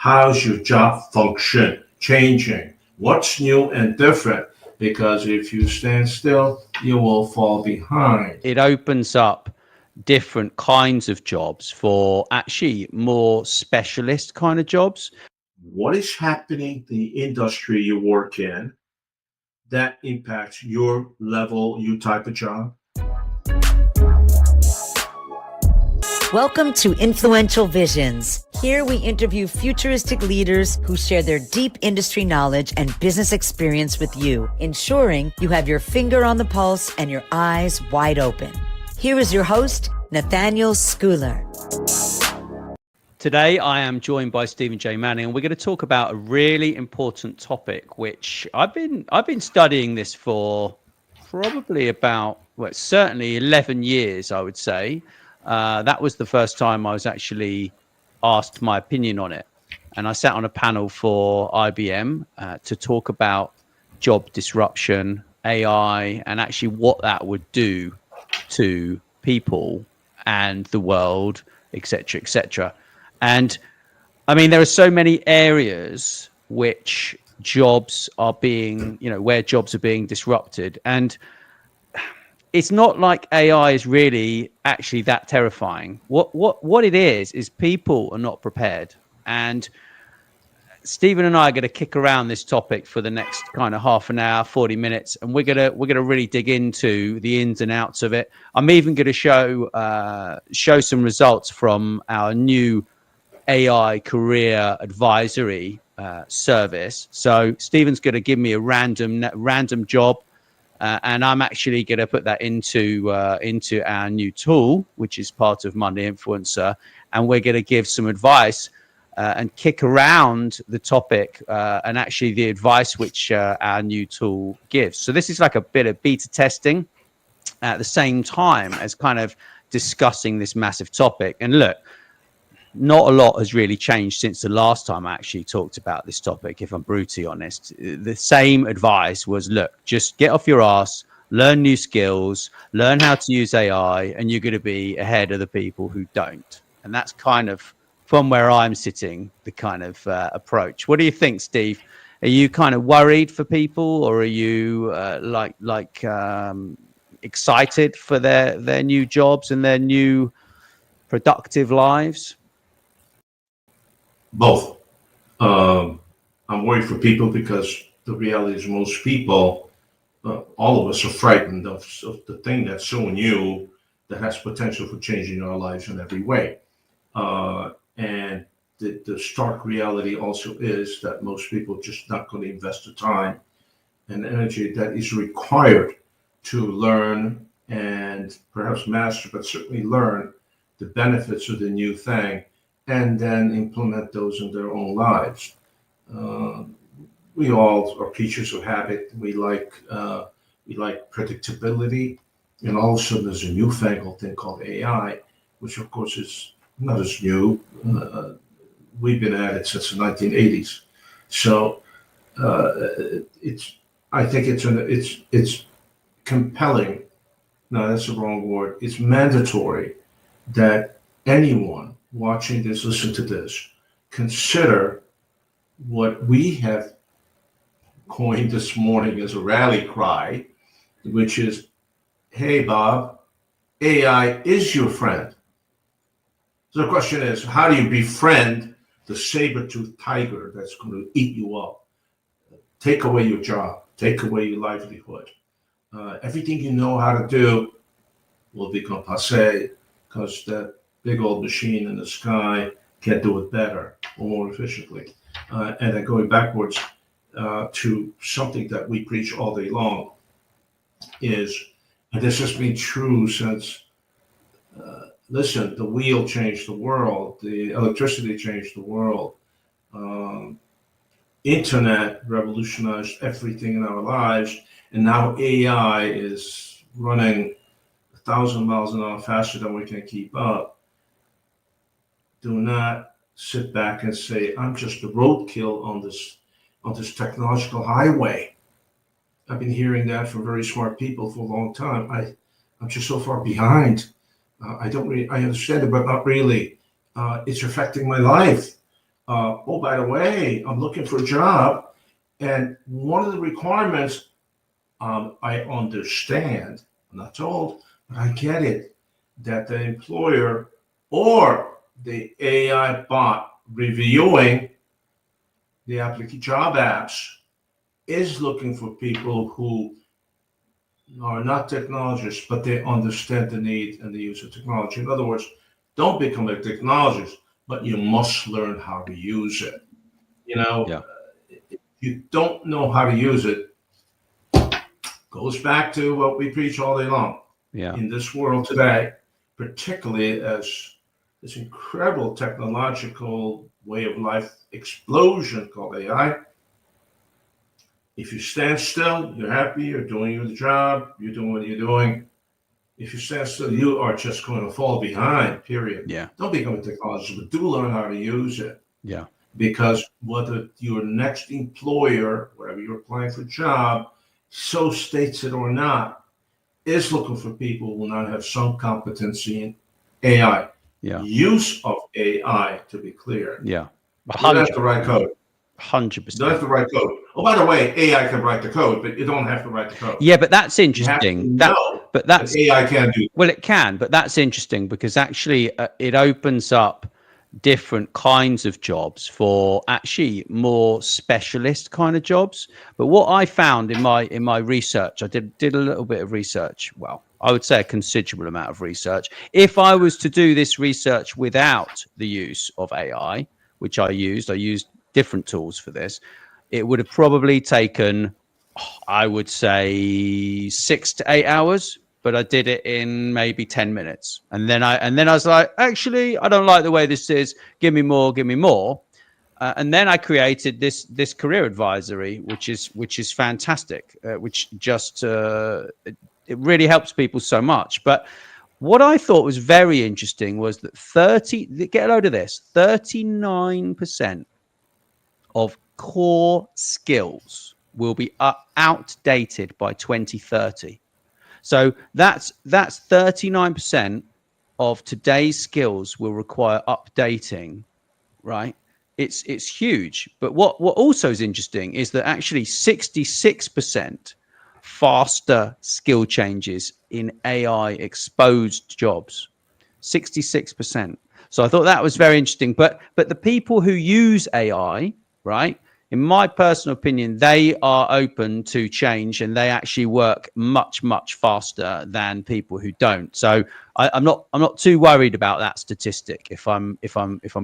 how's your job function changing? What's new and different? Because if you stand still, you will fall behind. It opens up different kinds of jobs for actually more specialist kind of jobs. What is happening in the industry you work in that impacts your level, your type of job? Welcome to Influential Visions. Here we interview futuristic leaders who share their deep industry knowledge and business experience with you, ensuring you have your finger on the pulse and your eyes wide open. Here is your host, Nathaniel Schooler. Today, I am joined by Stephen J. Manning, and we're going to talk about a really important topic, which I've been studying this for probably about, certainly 11 years, I would say. That was the first time I was actually asked my opinion on it. And I sat on a panel for IBM to talk about job disruption, AI, and actually what that would do to people and the world, etc., etc. And I mean, there are so many areas which jobs are being, where jobs are being disrupted. And it's not like AI is really actually that terrifying. What it is people are not prepared. And Stephen and I are going to kick around this topic for the next kind of half an hour, 40 minutes, and we're gonna really dig into the ins and outs of it. I'm even going to show some results from our new AI career advisory service. So Stephen's going to give me a random job. And I'm actually going to put that into our new tool, which is part of Monday Influencer. And we're going to give some advice and kick around the topic and actually the advice which our new tool gives. So this is like a bit of beta testing at the same time as kind of discussing this massive topic. And look, not a lot has really changed since the last time I actually talked about this topic, if I'm brutally honest. The same advice was, look, just get off your ass, learn new skills, learn how to use AI, and you're going to be ahead of the people who don't. And that's kind of, from where I'm sitting, the kind of approach. What do you think, Steve? Are you kind of worried for people, or are you excited for their new jobs and their new productive lives? Both. I'm worried for people because the reality is most people, all of us are frightened of the thing that's so new that has potential for changing our lives in every way. And the stark reality also is that most people are just not going to invest the time and energy that is required to learn and perhaps master, but certainly learn the benefits of the new thing and then implement those in their own lives. We all are creatures of habit. We like predictability, and all of a sudden there's a newfangled thing called AI, which of course is not as new. We've been at it since the 1980s, so I think it's compelling. No, that's the wrong word. It's mandatory that anyone watching this, listen to this, consider what we have coined this morning as a rally cry, which is, hey, Bob, AI is your friend. So the question is, how do you befriend the saber-toothed tiger that's going to eat you up, take away your job, take away your livelihood? Everything you know how to do will become passé because that big old machine in the sky can't do it better or more efficiently. And then going backwards to something that we preach all day long is, and this has been true since, listen, the wheel changed the world, the electricity changed the world, internet revolutionized everything in our lives, and now AI is running 1,000 miles an hour faster than we can keep up. Do not sit back and say, I'm just a roadkill on this technological highway. I've been hearing that from very smart people for a long time. I'm just so far behind. I understand it, but not really. It's affecting my life. oh, by the way, I'm looking for a job. And one of the requirements, I understand, I'm not told, but I get it, that the employer or the AI bot reviewing the applicant job apps is looking for people who are not technologists, but they understand the need and the use of technology. In other words, don't become a technologist, but you must learn how to use it. You know, Yeah. if you don't know how to use it, goes back to what we preach all day long. Yeah. In this world today, particularly as this incredible technological way of life explosion called AI, if you stand still, you're happy, you're doing your job, you're doing what you're doing. If you stand still, you are just going to fall behind, period. Yeah. Don't become a technologist, but do learn how to use it. Yeah. Because whether your next employer, wherever you're applying for a job, so states it or not, is looking for people who will not have some competency in AI. Yeah. Use of AI, to be clear. Yeah. You don't have to write code. 100%. You don't have to write code. Oh, by the way, AI can write the code, but you don't have to write the code. Yeah, but that's You have to interesting. know But that's that AI can do. well, it can, but that's interesting because actually it opens up different kinds of jobs for actually more specialist kind of jobs. But what I found in my research, I did a little bit of research. Well, I would say a considerable amount of research. If I was to do this research without the use of AI, which I used different tools for this, it would have probably taken, I would say, 6 to 8 hours, but I did it in maybe 10 minutes. And then I was like, actually, I don't like the way this is. Give me more, give me more. And then I created this career advisory, which is fantastic, which just it really helps people so much. But what I thought was very interesting was that get a load of this, 39% of core skills will be outdated by 2030. So that's 39% of today's skills will require updating, right? It's huge. But what also is interesting is that actually 66% faster skill changes in AI exposed jobs. 66%. So I thought that was very interesting. But the people who use AI, right? In my personal opinion, they are open to change and they actually work much, much faster than people who don't. So I'm not too worried about that statistic if I'm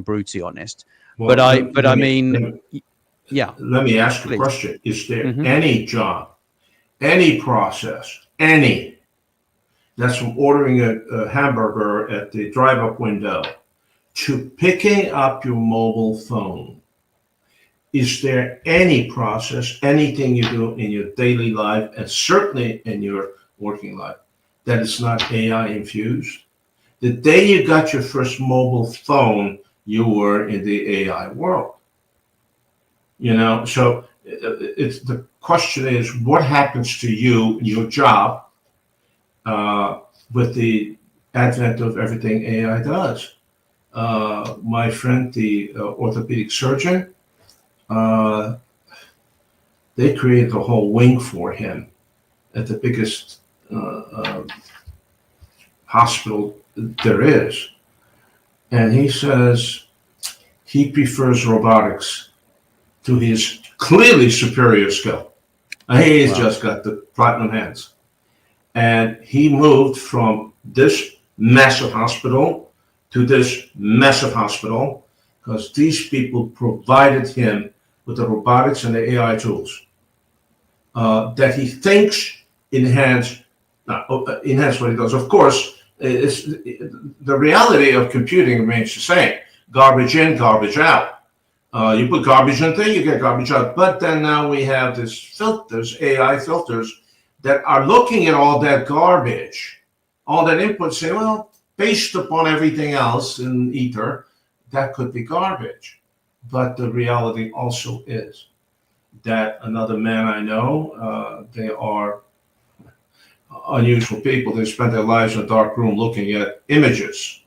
brutally honest. Well, Yeah. Let me ask you a question. Is there any job, any process, any that's from ordering a hamburger at the drive-up window to picking up your mobile phone? Is there any process, anything you do in your daily life, and certainly in your working life, that is not AI infused? The day you got your first mobile phone, you were in the AI world. You know, so it's the question is, what happens to you in your job with the advent of everything AI does? My friend, the orthopedic surgeon, they created a whole wing for him at the biggest hospital there is. And he says he prefers robotics to his clearly superior skill. He's just got the platinum hands. And he moved from this massive hospital to this massive hospital because these people provided him with the robotics and the AI tools that he thinks enhance what he does. Of course, the reality of computing remains the same. Garbage in, garbage out. You put garbage in thing, you get garbage out. But then now we have this filters, AI filters, that are looking at all that garbage, all that input, say, well, based upon everything else in ether, that could be garbage. But the reality also is that another man I know, they are unusual people. They spend their lives in a dark room looking at images.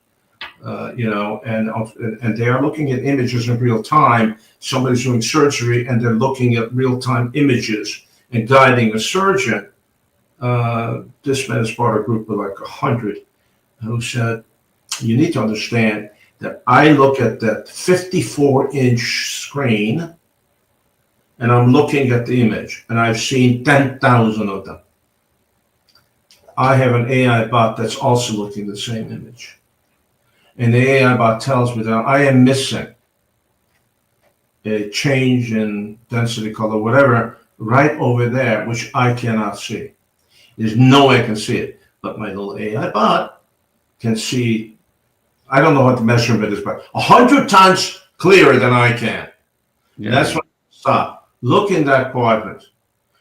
and they are looking at images in real time. Somebody's doing surgery, and they're looking at real-time images and guiding a surgeon. This man is part of a group of like 100 who said, you need to understand that I look at that 54-inch screen and I'm looking at the image, and I've seen 10,000 of them. I have an AI bot that's also looking at the same image. And the AI bot tells me that I am missing a change in density, color, whatever, right over there, which I cannot see. There's no way I can see it, but my little AI bot can see. I don't know what the measurement is, but 100 times clearer than I can. Yeah. And that's when I stop. Look in that quadrant.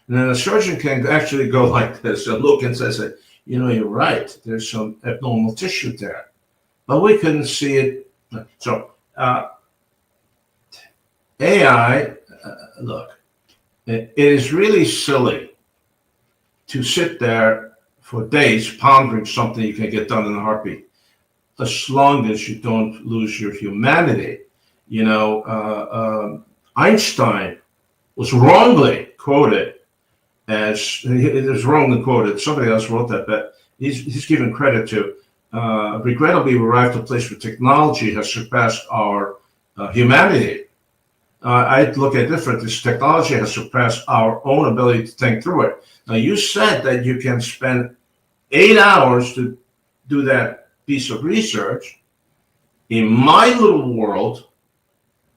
And then a surgeon can actually go like this and look and say, you're right. There's some abnormal tissue there. But we couldn't see it. So AI, look, it is really silly to sit there for days pondering something you can get done in a heartbeat, as long as you don't lose your humanity. Einstein was wrongly quoted as, it was wrongly quoted, somebody else wrote that, but he's given credit to, regrettably, we arrived at a place where technology has surpassed our humanity. I look at it different. This technology has surpassed our own ability to think through it. Now, you said that you can spend 8 hours to do that piece of research. In my little world,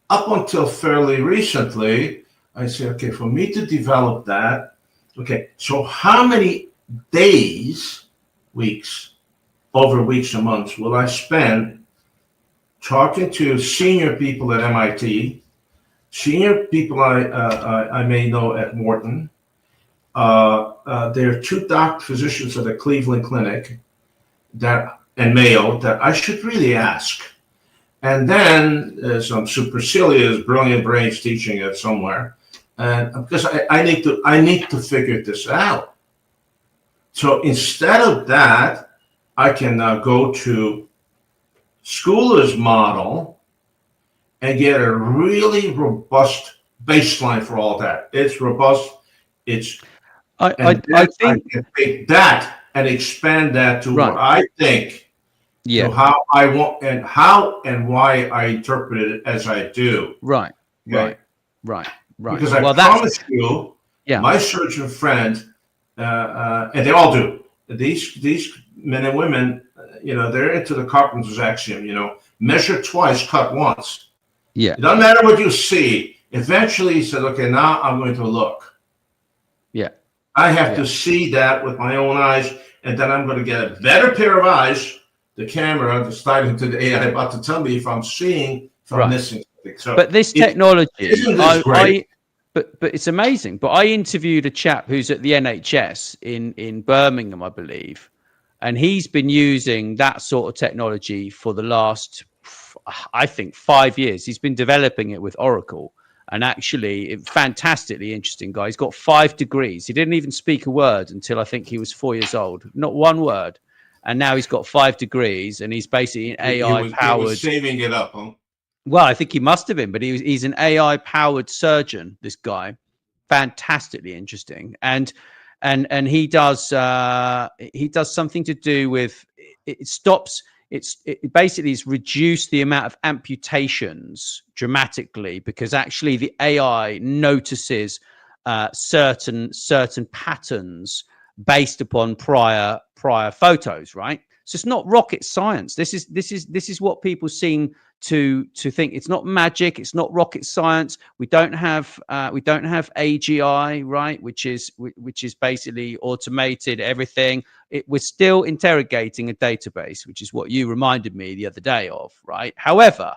up until fairly recently, I say, okay, for me to develop that, okay, so how many days, weeks, over weeks and months will I spend talking to senior people at MIT, senior people I may know at Wharton? There are 2 physicians at the Cleveland Clinic and Mayo that I should really ask. And then some supercilious, brilliant brains teaching it somewhere. And because I need to figure this out. So instead of that, I can now go to Schooler's model and get a really robust baseline for all that. It's robust. I think I can take that and expand that to what I think, to how I want and how and why I interpret it as I do. Right. Because I promise you, my surgeon friend, and they all do. These men and women, they're into the carpenter's axiom. Measure twice, cut once. Yeah. It doesn't matter what you see. Eventually, he said, "Okay, now I'm going to look." Yeah. I have to see that with my own eyes, and then I'm going to get a better pair of eyes. The camera deciding to the AI about to tell me if I'm seeing, if I'm missing something. So, but this technology, isn't this great? But it's amazing. But I interviewed a chap who's at the NHS in Birmingham, I believe, and he's been using that sort of technology for the last, I think, 5 years. He's been developing it with Oracle, and actually, fantastically interesting guy. He's got 5 degrees. He didn't even speak a word until I think he was 4 years old. Not one word. And now he's got 5 degrees, and he's basically an AI powered. He was saving it up, huh? Well, I think he must have been, but he's an AI powered surgeon. This guy, fantastically interesting, and he does something to do with it basically has reduced the amount of amputations dramatically, because actually the AI notices certain patterns based upon prior photos, right? So it's not rocket science. This is what people seem to think. It's not magic. It's not rocket science. We don't have AGI, right? Which is basically automated everything. We're still interrogating a database, which is what you reminded me the other day of, right? However,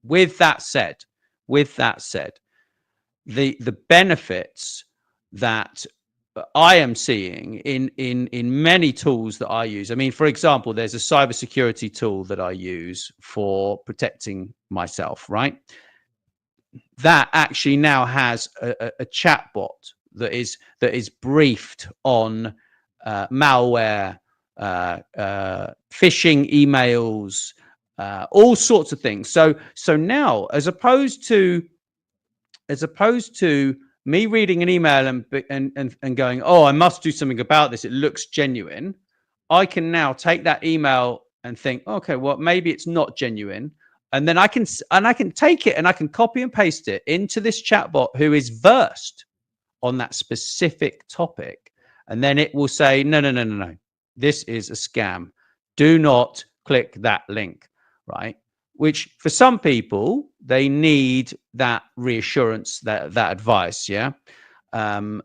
with that said, the benefits that I am seeing in many tools that I use. I mean, for example, there's a cybersecurity tool that I use for protecting myself, right? That actually now has a chatbot that is briefed on malware, phishing emails, all sorts of things. So now, as opposed to me reading an email and going, oh, I must do something about this, it looks genuine, I can now take that email and think, okay, well, maybe it's not genuine. And then I can take it and I can copy and paste it into this chatbot who is versed on that specific topic. And then it will say, no. This is a scam. Do not click that link, right? Which for some people, they need that reassurance, that advice, yeah? And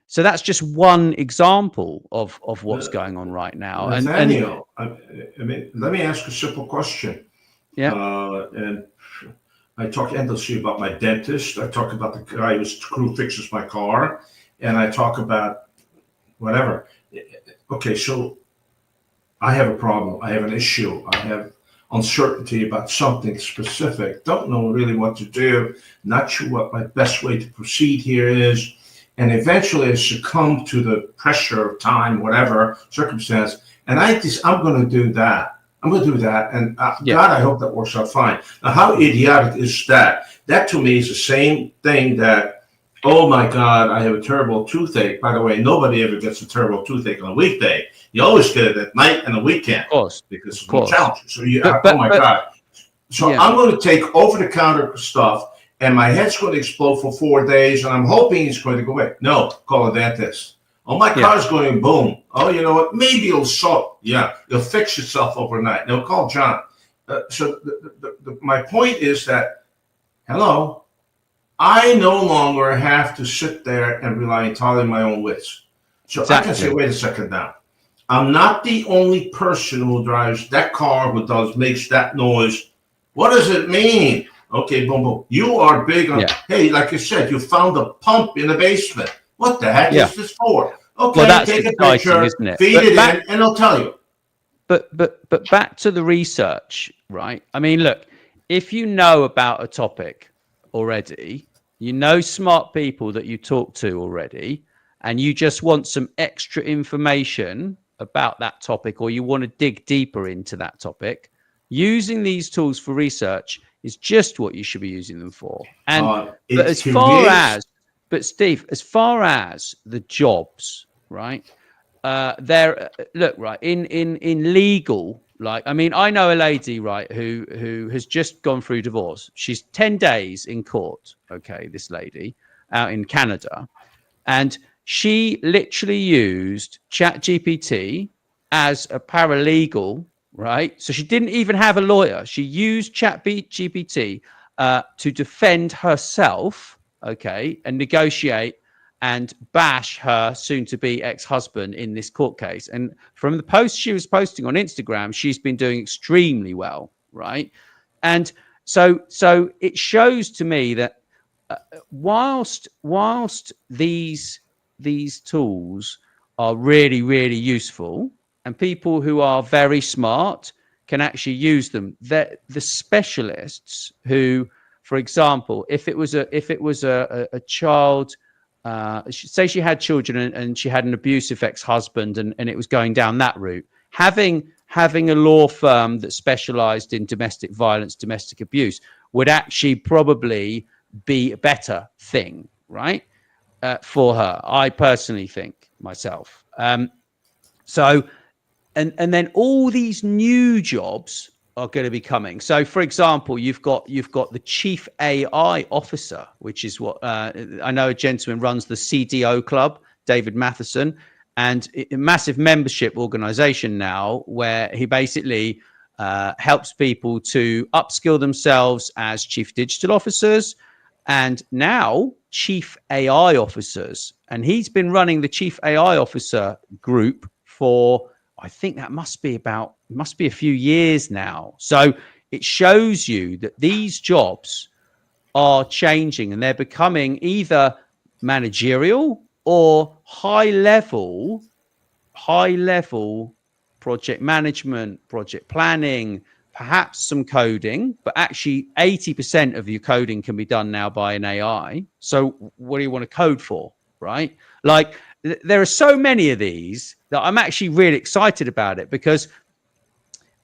so that's just one example of what's going on right now. Nathaniel, I mean, let me ask a simple question. Yeah. And I talk endlessly about my dentist. I talk about the guy who fixes my car, and I talk about whatever. Okay, so I have a problem. I have an issue. I have uncertainty about something specific. Don't know really what to do. Not sure what my best way to proceed here is. And eventually I succumb to the pressure of time, whatever circumstance. And I'm going to do that. I'm going to do that. And God, I hope that works out fine. Now, how idiotic is that? That to me is the same thing that, oh my God, I have a terrible toothache. By the way, nobody ever gets a terrible toothache on a weekday. You always get it at night and the weekend. Of course. Because it's more challenging. So oh my God. So I'm going to take over-the-counter stuff and my head's going to explode for 4 days and I'm hoping it's going to go away. No, call a dentist. Oh, my car's going boom. Oh, you know what? Maybe it'll solve. Yeah, it'll fix itself overnight. No, call John. So my point is that, hello, I no longer have to sit there and rely entirely on my own wits. So I can say, wait a second now. I'm not the only person who drives that car who makes that noise. What does it mean? Okay, boom, boom. You are big on, hey, like you said, you found a pump in the basement. What the heck is this for? Okay, well, that's take a picture, isn't it? Feed it in, and it'll tell you. But back to the research, right? I mean, look, if you know about a topic already, you know smart people that you talk to already, and you just want some extra information about that topic, or you want to dig deeper into that topic, using these tools for research is just what you should be using them for. And but Steve, as far as the jobs, right? Look, right, in legal, like, I mean, I know a lady, right, who has just gone through divorce. She's 10 days in court, okay, this lady out in Canada, and she literally used ChatGPT as a paralegal, right? So she didn't even have a lawyer. She used ChatGPT to defend herself, okay, and negotiate and bash her soon-to-be ex-husband in this court case. And from the post she was posting on Instagram, she's been doing extremely well, right? And so it shows to me that whilst these tools are really, really useful, and people who are very smart can actually use them, the specialists who, for example, if it was a child, say she had children and she had an abusive ex-husband and it was going down that route, having a law firm that specialized in domestic violence, domestic abuse would actually probably be a better thing, right? For her, I personally think myself. So then all these new jobs are going to be coming. So, for example, you've got the chief AI officer, which is what I know a gentleman runs the CDO Club, David Matheson, and a massive membership organization now where he basically helps people to upskill themselves as chief digital officers and now chief AI officers. And he's been running the chief AI officer group for, I think that must be a few years now. So it shows you that these jobs are changing and they're becoming either managerial or high level project management, project planning, perhaps some coding, but actually 80% of your coding can be done now by an AI. So what do you want to code for, right? Like, there are so many of these that I'm actually really excited about it, because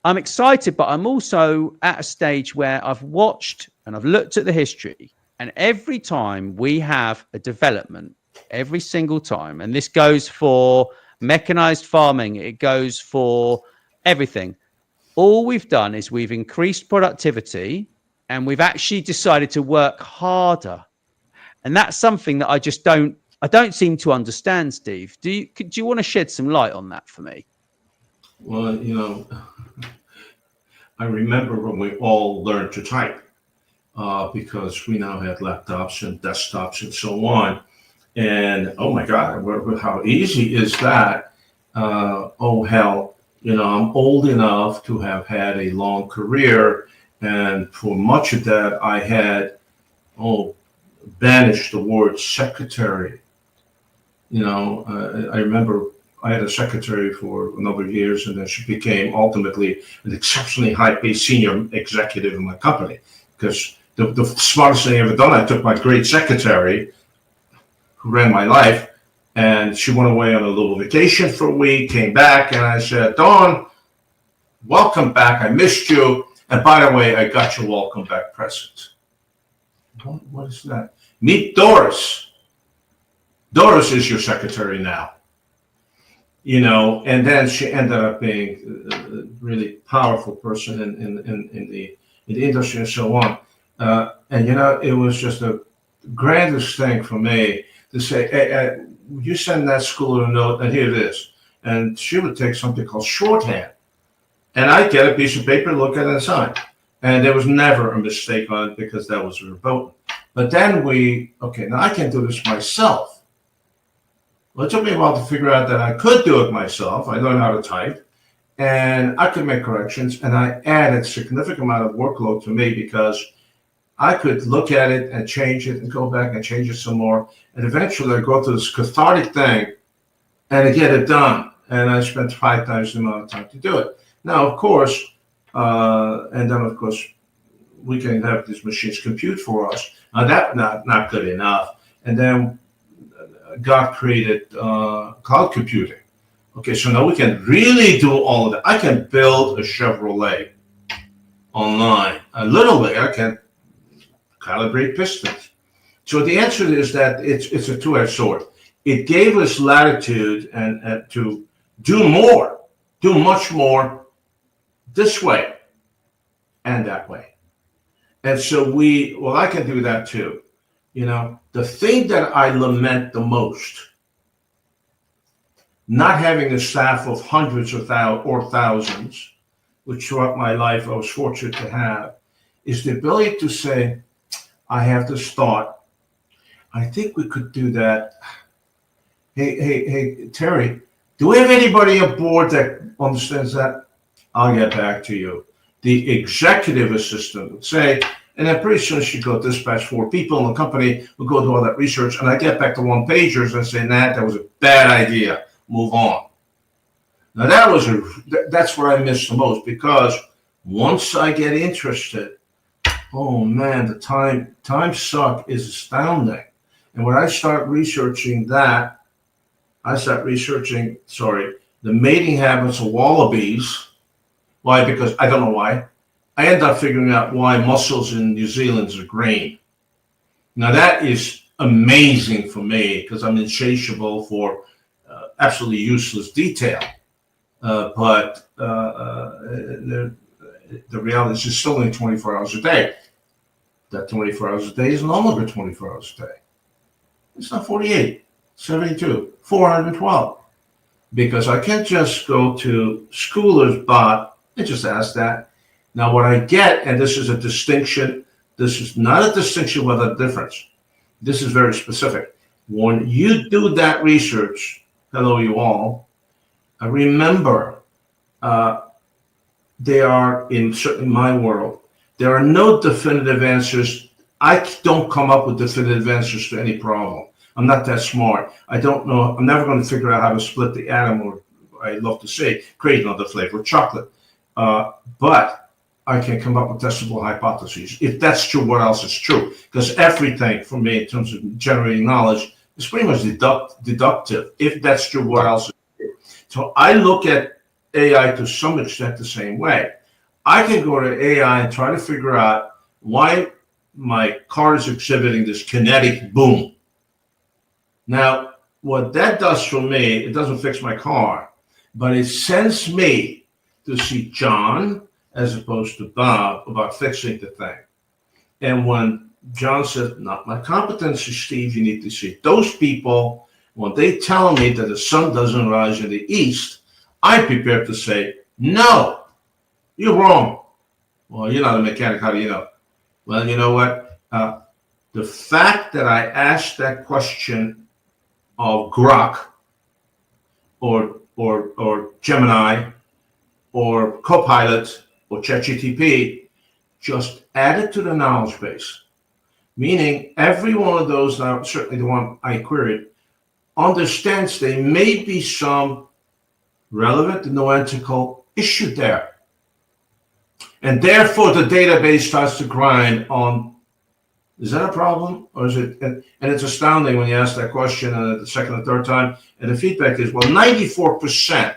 I'm excited, but I'm also at a stage where I've watched and I've looked at the history, and every time we have a development, every single time, and this goes for mechanized farming, it goes for everything. All we've done is we've increased productivity and we've actually decided to work harder. And that's something that I don't seem to understand, Steve. Do you want to shed some light on that for me? Well, I remember when we all learned to type, because we now had laptops and desktops and so on. And oh my God, how easy is that? Oh hell, I'm old enough to have had a long career, and for much of that, I had banished the word secretary. I remember I had a secretary for a number of years, and then she became ultimately an exceptionally high-paid senior executive in my company. Because the smartest thing I ever done, I took my great secretary, who ran my life, and she went away on a little vacation for a week, came back, and I said, Dawn, welcome back. I missed you. And by the way, I got your welcome back present. What is that? Meet Doris. Doris is your secretary now. And then she ended up being a really powerful person in the industry and so on. And it was just the grandest thing for me to say, hey, you send that school a note, and here it is. And she would take something called shorthand, and I'd get a piece of paper, look at it, and sign. And there was never a mistake on it because that was verboten. But then now I can do this myself. Well, it took me a while to figure out that I could do it myself. I learned how to type, and I could make corrections, and I added a significant amount of workload to me because I could look at it and change it and go back and change it some more. And eventually I go through this cathartic thing and I get it done. And I spent 5 times the amount of time to do it. Now, of course, we can have these machines compute for us. Now, that's not good enough. And then God created cloud computing. Okay, so now we can really do all of that. I can build a Chevrolet online. A little bit, I can calibrate pistons. So the answer is that it's a two-edged sword. It gave us latitude and to do much more this way and that way. And so I can do that too. The thing that I lament the most, not having a staff of hundreds or thousands, which throughout my life I was fortunate to have, is the ability to say, I have this thought. I think we could do that. Hey, Terry, do we have anybody aboard that understands that? I'll get back to you. The executive assistant would say, and then pretty soon she'd go dispatch 4 people in the company, would go do all that research, and I get back to one-pagers and say, nah, that was a bad idea. Move on. Now that's what I miss the most, because once I get interested, oh man, the time suck is astounding. And when I start researching the mating habits of wallabies. Why? Because I don't know why. I end up figuring out why mussels in New Zealand are green. Now that is amazing for me because I'm insatiable for absolutely useless detail. But the reality is it's still only 24 hours a day. That 24 hours a day is no longer 24 hours a day. It's not 48, 72, 412. Because I can't just go to Schooler's bot and just ask that. Now what I get, and this is a distinction, this is not a distinction without a difference. This is very specific. When you do that research, hello you all, remember, there are, certainly in my world, there are no definitive answers. I don't come up with definitive answers to any problem. I'm not that smart. I don't know. I'm never going to figure out how to split the atom, or I love to say, create another flavor of chocolate. But I can come up with testable hypotheses. If that's true, what else is true? Because everything for me in terms of generating knowledge is pretty much deductive. If that's true, what else is true? So I look at AI to some extent the same way. I can go to AI and try to figure out why my car is exhibiting this kinetic boom. Now, what that does for me, it doesn't fix my car, but it sends me to see John as opposed to Bob about fixing the thing. And when John said, not my competency, Steve, you need to see those people. When they tell me that the sun doesn't rise in the east, I'm prepared to say, no, you're wrong. Well, you're not a mechanic. How do you know? Well, you know what? The fact that I asked that question of Grok or Gemini or Copilot or ChatGPT just added to the knowledge base. Meaning every one of those, now certainly the one I queried, understands there may be some relevant and nuantical issue there. And therefore the database starts to grind on, is that a problem? Or is it, and it's astounding when you ask that question the second and third time, and the feedback is, well, 94%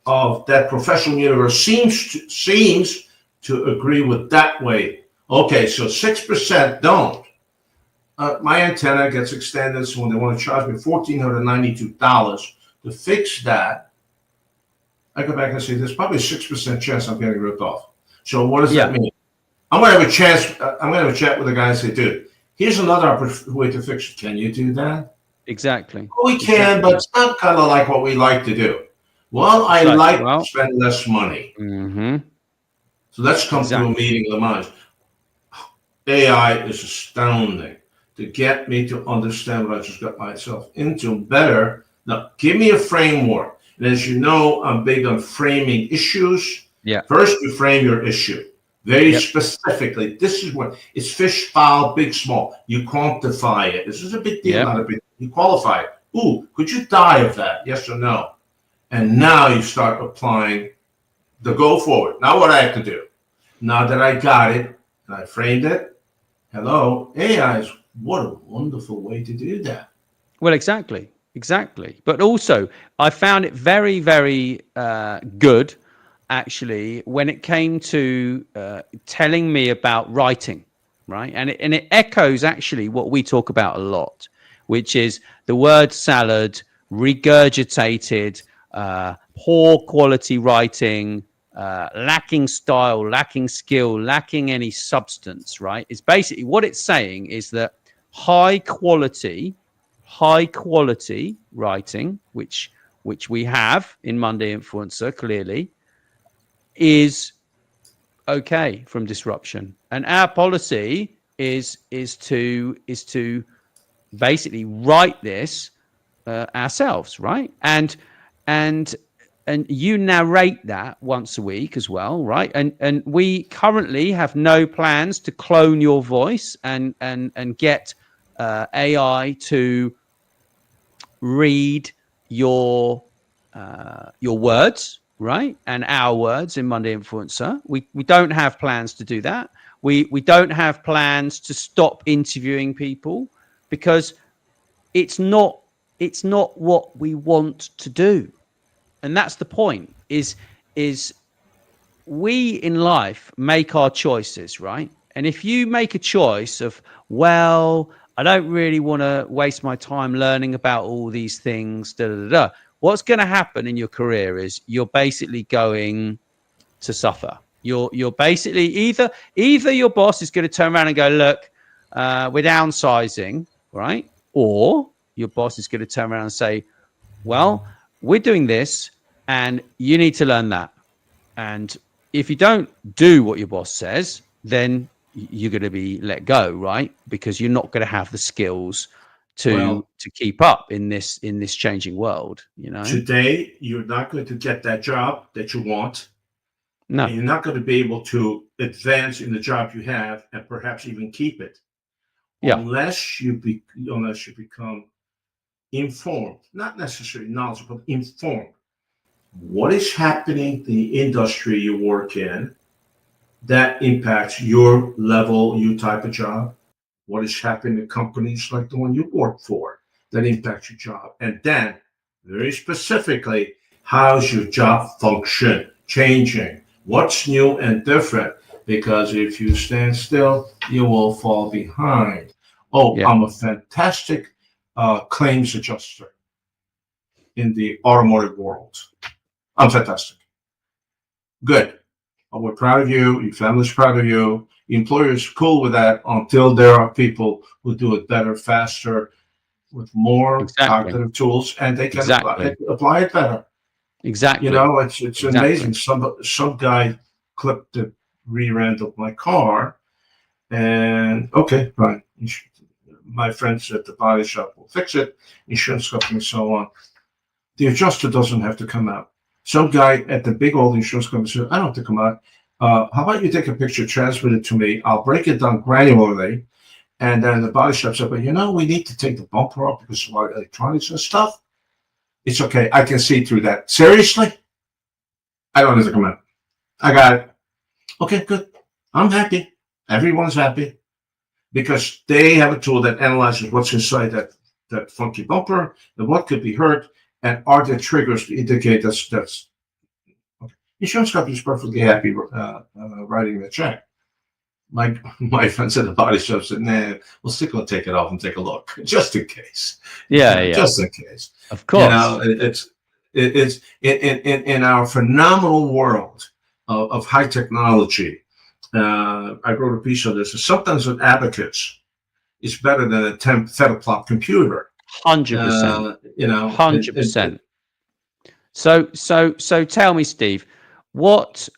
of that professional universe seems to agree with that way. Okay, so 6% don't. My antenna gets extended, so when they want to charge me $1,492 to fix that, I go back and say, there's probably a 6% chance I'm getting ripped off. So what does that mean? I'm going to have a chance. I'm going to have a chat with the guy and say, dude, here's another way to fix it. Can you do that? Exactly. Well, we can, but it's not kind of like what we like to do. Well, I like to spend less money. Mm-hmm. So let's come to a meeting of the minds. AI is astounding to get me to understand what I just got myself into better. Now, give me a framework. And as you know, I'm big on framing issues. Yeah. First, you frame your issue very specifically. This is what it's fish, fowl, big, small. You quantify it. This is a big deal, not a big deal. You qualify it. Ooh, could you die of that? Yes or no? And now you start applying the go forward. Now what I have to do. Now that I got it and I framed it, hello, AI is what a wonderful way to do that. Well, exactly. But also, I found it very, very good, actually, when it came to telling me about writing, right? And it echoes actually what we talk about a lot, which is the word salad, regurgitated, poor quality writing, lacking style, lacking skill, lacking any substance, right? It's basically what it's saying is that high quality writing, which we have in Monday Influencer clearly, is okay from disruption. And our policy is to basically write this ourselves, right? And you narrate that once a week as well, right? And we currently have no plans to clone your voice and get AI to read your words, right? And our words in Monday Influencer. We don't have plans to do that. We don't have plans to stop interviewing people because it's not what we want to do. And that's the point, is we in life make our choices, right? And if you make a choice of, well, I don't really want to waste my time learning about all these things, what's going to happen in your career is you're basically going to suffer. You're basically either your boss is going to turn around and go, look, we're downsizing, right? Or your boss is going to turn around and say, well, we're doing this and you need to learn that. And if you don't do what your boss says, then you're going to be let go, right? Because you're not going to have the skills to keep up in this changing world, you know. Today, you're not going to get that job that you want. No. And you're not going to be able to advance in the job you have and perhaps even keep it. Unless you become informed, not necessarily knowledgeable, but informed. What is happening in the industry you work in that impacts your level, your type of job? What is happening in companies like the one you work for that impacts your job? And then, very specifically, how's your job function changing? What's new and different? Because if you stand still, you will fall behind. Oh, Yeah. I'm a fantastic claims adjuster in the automotive world. I'm fantastic. Good. We're proud of you. Your family's proud of you. The employer's cool with that until there are people who do it better, faster, with more Exactly. cognitive tools, and they can Exactly. apply it better. Exactly. You know, it's Exactly. amazing. Some guy clipped the rear end of my car, and okay, fine. My friends at the body shop will fix it. Insurance company, so on. The adjuster doesn't have to come out. Some guy at the big old insurance company said, "I don't have to come out. How about you take a picture, transmit it to me? I'll break it down granularly." And then the body shop said, "But we need to take the bumper off because of our electronics and stuff." It's okay. I can see through that. Seriously? I don't have to come out. I got it. Okay, good. I'm happy. Everyone's happy because they have a tool that analyzes what's inside that funky bumper and what could be hurt, and are there triggers to indicate that's okay. Insurance company is perfectly happy writing the check. My friends at the body shop said, "Nah, we'll still gonna take it off and take a look, just in case." Yeah. Just in case. Of course. It's in our phenomenal world of high technology. I wrote a piece on this. Sometimes an abacus is better than a 10 petaflop computer. 100%. 100%. So tell me, Steve, what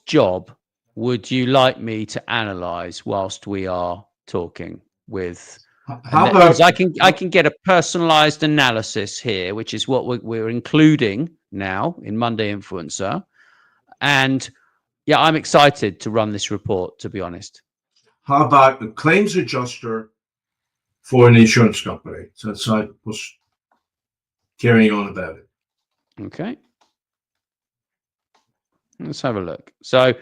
job would you like me to analyze whilst we are talking with? How about I can get a personalized analysis here, which is what we're including now in Monday Influencer, and yeah, I'm excited to run this report, to be honest. how about a claims adjuster for an insurance company? So I was carrying on about it. Okay. Let's have a look. So,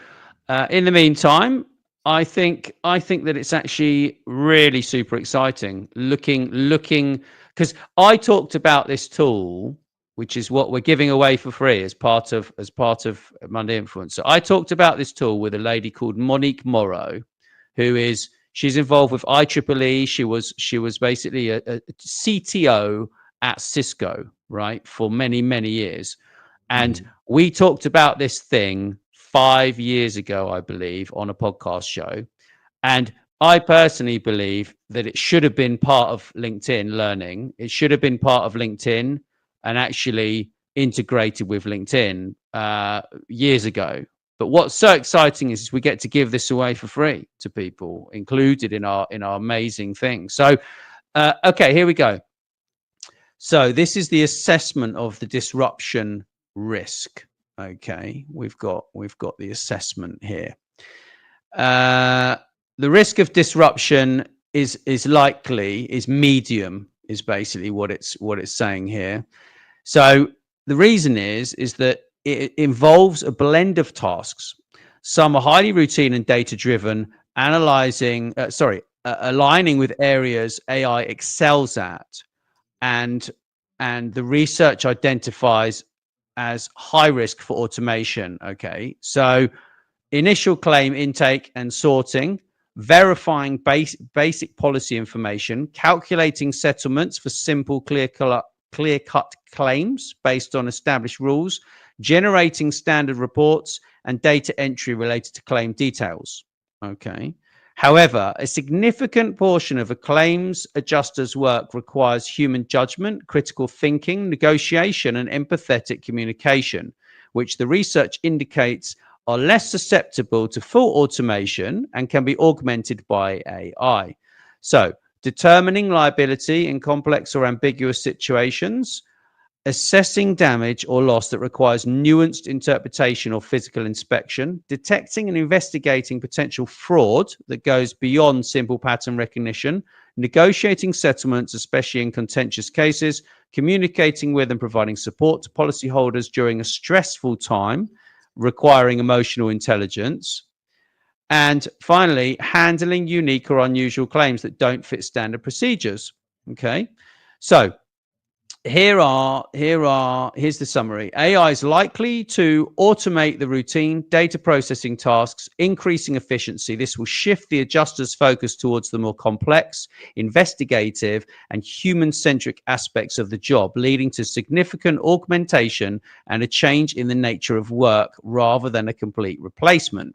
in the meantime, I think that it's actually really super exciting. Looking, because I talked about this tool, which is what we're giving away for free as part of Monday Influence. So I talked about this tool with a lady called Monique Morrow, she's involved with IEEE. She was basically a CTO at Cisco, right, for many years. And we talked about this thing 5 years ago, I believe, on a podcast show. And I personally believe that it should have been part of LinkedIn Learning. It should have been part of LinkedIn and actually integrated with LinkedIn years ago. But what's so exciting is we get to give this away for free to people, included in our amazing thing. So, okay, here we go. So this is the assessment of the disruption risk. Okay, we've got the assessment here. The risk of disruption is medium, is basically what it's saying here. So the reason is that it involves a blend of tasks. Some are highly routine and data driven, aligning with areas AI excels at, and the research identifies as high risk for automation. Okay, so initial claim intake and sorting, verifying basic policy information, calculating settlements for simple clear-cut claims based on established rules, generating standard reports, and data entry related to claim details. Okay. However, a significant portion of a claims adjuster's work requires human judgment, critical thinking, negotiation, and empathetic communication, which the research indicates are less susceptible to full automation and can be augmented by AI. So, determining liability in complex or ambiguous situations, assessing damage or loss that requires nuanced interpretation or physical inspection, detecting and investigating potential fraud that goes beyond simple pattern recognition, negotiating settlements, especially in contentious cases, communicating with and providing support to policyholders during a stressful time, requiring emotional intelligence, and finally, handling unique or unusual claims that don't fit standard procedures. Okay, so here's the summary. AI is likely to automate the routine data processing tasks, increasing efficiency. This will shift the adjuster's focus towards the more complex, investigative, and human-centric aspects of the job, leading to significant augmentation and a change in the nature of work rather than a complete replacement.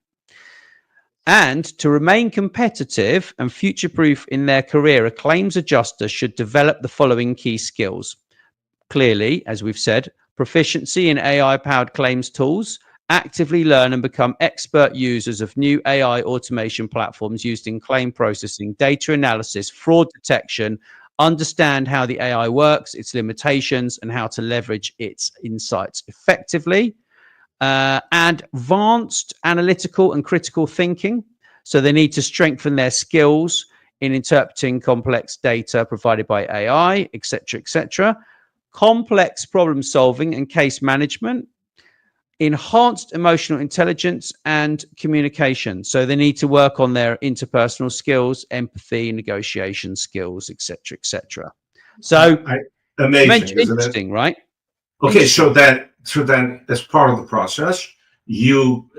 And to remain competitive and future-proof in their career, a claims adjuster should develop the following key skills. Clearly, as we've said, proficiency in AI-powered claims tools, actively learn and become expert users of new AI automation platforms used in claim processing, data analysis, fraud detection, understand how the AI works, its limitations, and how to leverage its insights effectively. And advanced analytical and critical thinking. So they need to strengthen their skills in interpreting complex data provided by AI, etc., etc. Complex problem solving and case management, enhanced emotional intelligence and communication. So they need to work on their interpersonal skills, empathy, negotiation skills, etc., etc. So amazing, isn't it? Interesting, right? Okay, so then as part of the process, you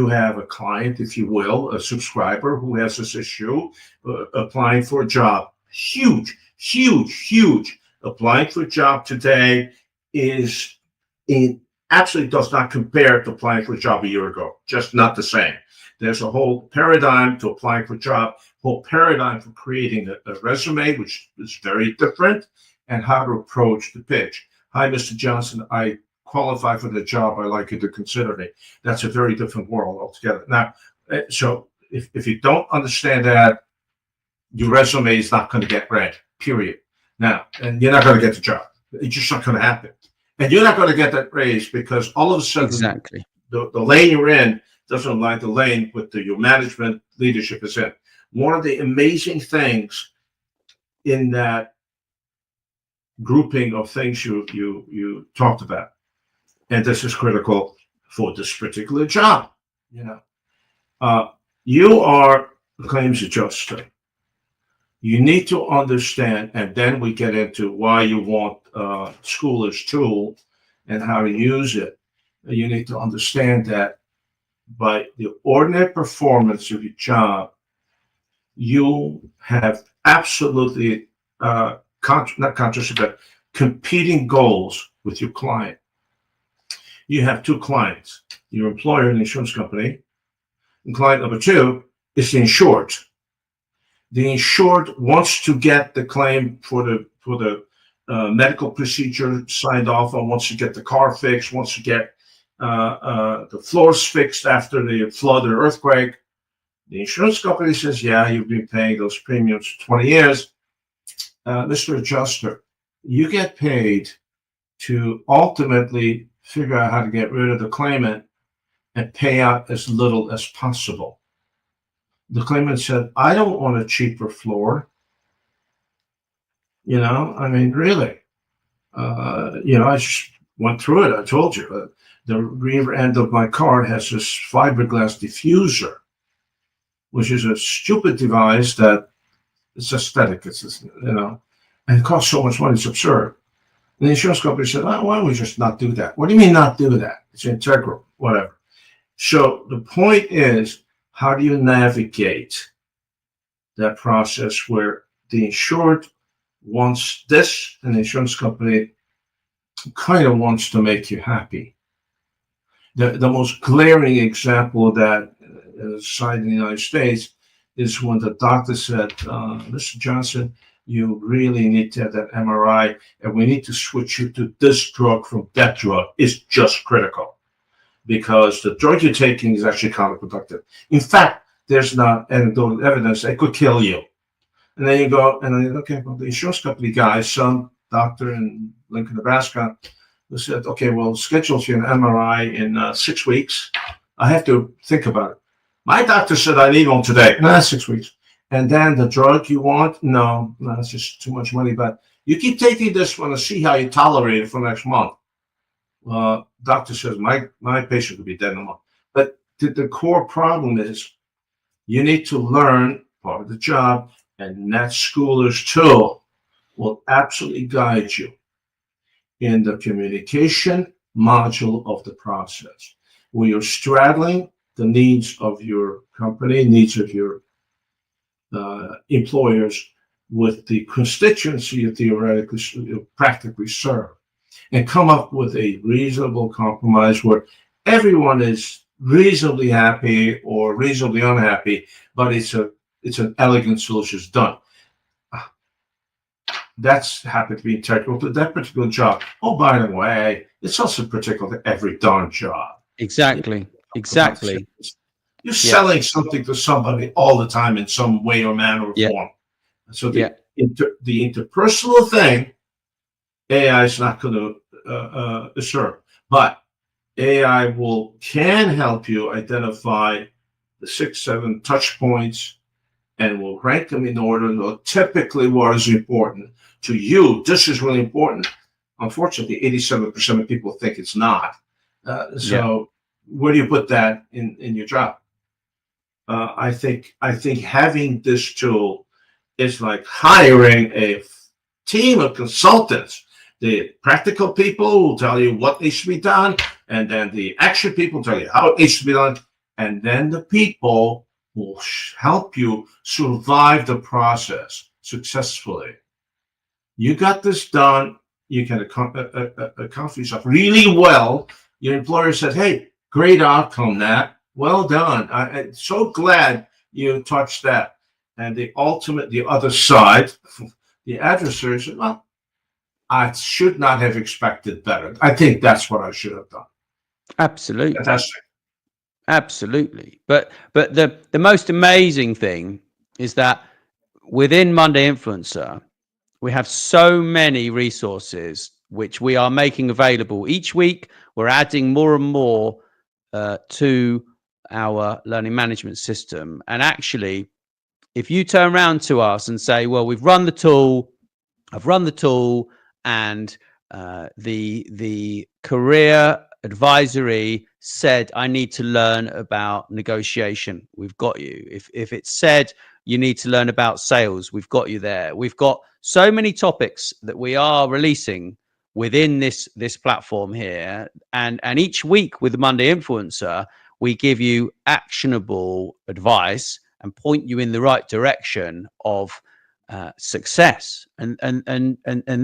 have a client, if you will, a subscriber who has this issue, applying for a job. Huge. Applying for a job today absolutely does not compare to applying for a job a year ago. Just not the same. There's a whole paradigm to applying for a job, whole paradigm for creating a resume, which is very different, and how to approach the pitch. Hi, Mr. Johnson, I qualify for the job. I'd like you to consider me. That's a very different world altogether. Now, so if you don't understand that, your resume is not going to get read, period. Now, and you're not going to get the job. It's just not going to happen. And you're not going to get that raise because all of a sudden, exactly, the lane you're in doesn't align the lane with your management leadership is in. One of the amazing things in that grouping of things you talked about, and this is critical for this particular job, you are a claims adjuster. You need to understand, and then we get into why you want Schooler's tool and how to use it. You need to understand that by the ordinary performance of your job, you have absolutely not conscious, but competing goals with your client. You have two clients, your employer and the insurance company, and client number two is the insured. The insured wants to get the claim for the medical procedure signed off on, wants to get the car fixed, wants to get the floors fixed after the flood or earthquake. The insurance company says, yeah, you've been paying those premiums for 20 years. Mr. Adjuster, you get paid to ultimately figure out how to get rid of the claimant and pay out as little as possible. The claimant said, I don't want a cheaper floor. I mean, really. I just went through it. I told you. The rear end of my car has this fiberglass diffuser, which is a stupid device that it's aesthetic. It's just, and it costs so much money. It's absurd. And the insurance company said, why don't we just not do that? What do you mean not do that? It's integral, whatever. So the point is, how do you navigate that process where the insured wants this and the insurance company kind of wants to make you happy? The most glaring example of that cited in the United States is when the doctor said, Mr. Johnson, you really need to have that MRI, and we need to switch you to this drug from that drug. It's just critical because the drug you're taking is actually counterproductive. In fact, there's not anecdotal evidence that it could kill you. And then you go, and then, okay, well, the insurance company guy, some doctor in Lincoln, Nebraska, who said, okay, well, schedule you an MRI in 6 weeks. I have to think about it. My doctor said I need one today. No, 6 weeks. And then the drug you want? No, it's just too much money. But you keep taking this one to see how you tolerate it for next month. Doctor says my patient could be dead in a month. But the core problem is you need to learn part of the job, and that Schooler's tool will absolutely guide you. in the communication module of the process, where you're straddling the needs of your company, needs of your employers, with the constituency you theoretically, practically serve, and come up with a reasonable compromise where everyone is reasonably happy or reasonably unhappy, but it's an elegant solution. It's done. That's happened to be integral to that particular job. Oh, by the way, it's also particular to every darn job. Exactly. Exactly. You're selling something to somebody all the time in some way or manner or form. So the interpersonal thing, AI is not going to assert, but AI can help you identify the 6-7 touch points and will rank them in order of typically what is important to you. This is really important. Unfortunately, 87% of people think it's not. So where do you put that in your job? I think having this tool is like hiring a team of consultants. The practical people will tell you what needs to be done, and then the action people tell you how it needs to be done, and then the people will help you survive the process successfully. You got this done. You can accomplish yourself really well. Your employer said, "Hey, great outcome, Nat. Well done. I'm so glad you touched that." And the other side, the adversary said, "Well, I should not have expected better. I think that's what I should have done." Absolutely. Fantastic. Absolutely. But the most amazing thing is that within Monday Influencer, we have so many resources which we are making available each week. We're adding more and more to our learning management system. And actually, if you turn around to us and say, well, I've run the tool, and the career advisory said I need to learn about negotiation, we've got you. If it said you need to learn about sales, we've got you there. We've got so many topics that we are releasing within this platform here, and each week with the Monday Influencer, we give you actionable advice and point you in the right direction of success. And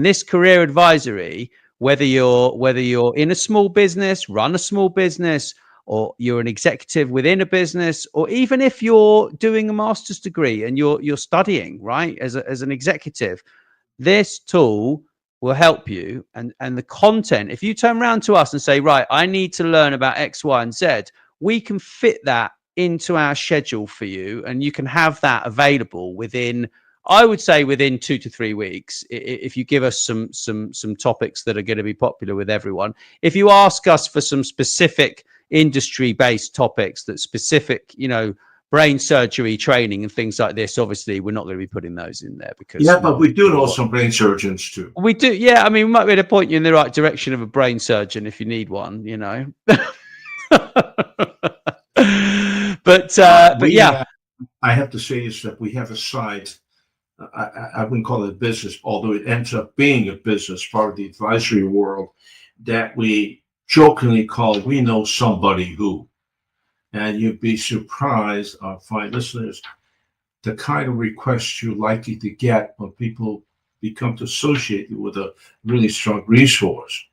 this career advisory, whether you're in a small business, run a small business, or you're an executive within a business, or even if you're doing a master's degree and you're studying, right, as an executive, this tool will help you. And the content, if you turn around to us and say, right, I need to learn about X, Y, and Z, we can fit that into our schedule for you, and you can have that available within, I would say, within 2 to 3 weeks, if you give us some topics that are going to be popular with everyone. If you ask us for some specific industry-based topics, that specific, brain surgery training and things like this, obviously we're not going to be putting those in there, because but we do know some brain surgeons too. We do, I mean, we might be able to point you in the right direction of a brain surgeon if you need one, but yeah, I have to say is that we have a side. I wouldn't call it a business, although it ends up being a business, part of the advisory world, that we jokingly call "We Know Somebody Who." And you'd be surprised, our fine listeners, the kind of requests you're likely to get when people become associated with a really strong resource.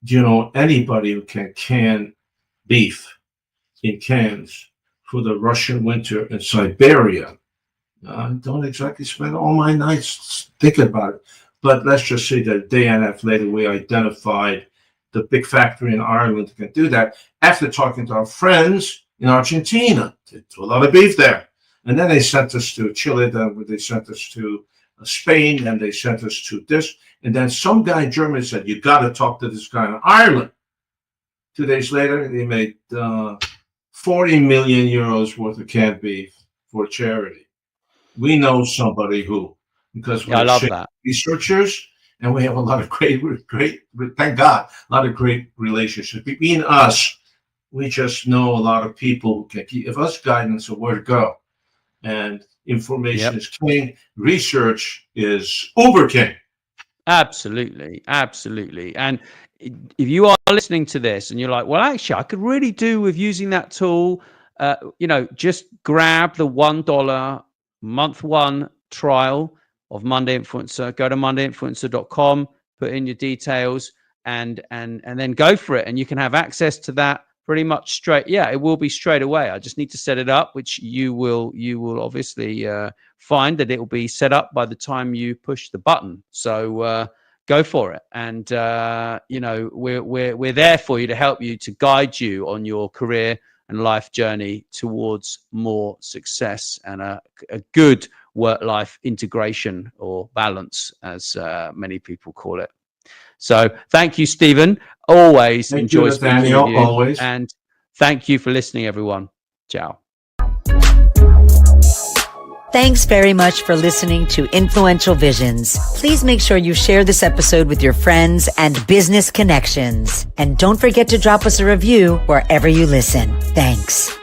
Do you know anybody who can can beef in cans for the Russian winter in Siberia? I don't exactly spend all my nights thinking about it. But let's just say that a day and a half later, we identified the big factory in Ireland that can do that, after talking to our friends in Argentina. They do a lot of beef there. And then they sent us to Chile, then they sent us to Spain, and they sent us to this. And then some guy in Germany said, you got to talk to this guy in Ireland. 2 days later, they made 40 million euros worth of canned beef for charity. We know somebody who, because we're I love that. Researchers, and we have a lot of great, thank God, a lot of great relationships between us. We just know a lot of people who can give us guidance of where to go. And information is king. Research is uber king. Absolutely, absolutely. And if you are listening to this and you're like, well, actually, I could really do with using that tool, just grab the $1 month one trial of Monday Influencer. Go to mondayinfluencer.com, put in your details, and then go for it. And you can have access to that pretty much straight. Yeah, it will be straight away. I just need to set it up, which you will obviously find that it will be set up by the time you push the button. So go for it. And we're there for you to help you, to guide you on your career and life journey towards more success and a good work-life integration, or balance, as many people call it. So thank you, Stephen. Always enjoy speaking with you. Always. And thank you for listening, everyone. Ciao. Thanks very much for listening to Influential Visions. Please make sure you share this episode with your friends and business connections. And don't forget to drop us a review wherever you listen. Thanks.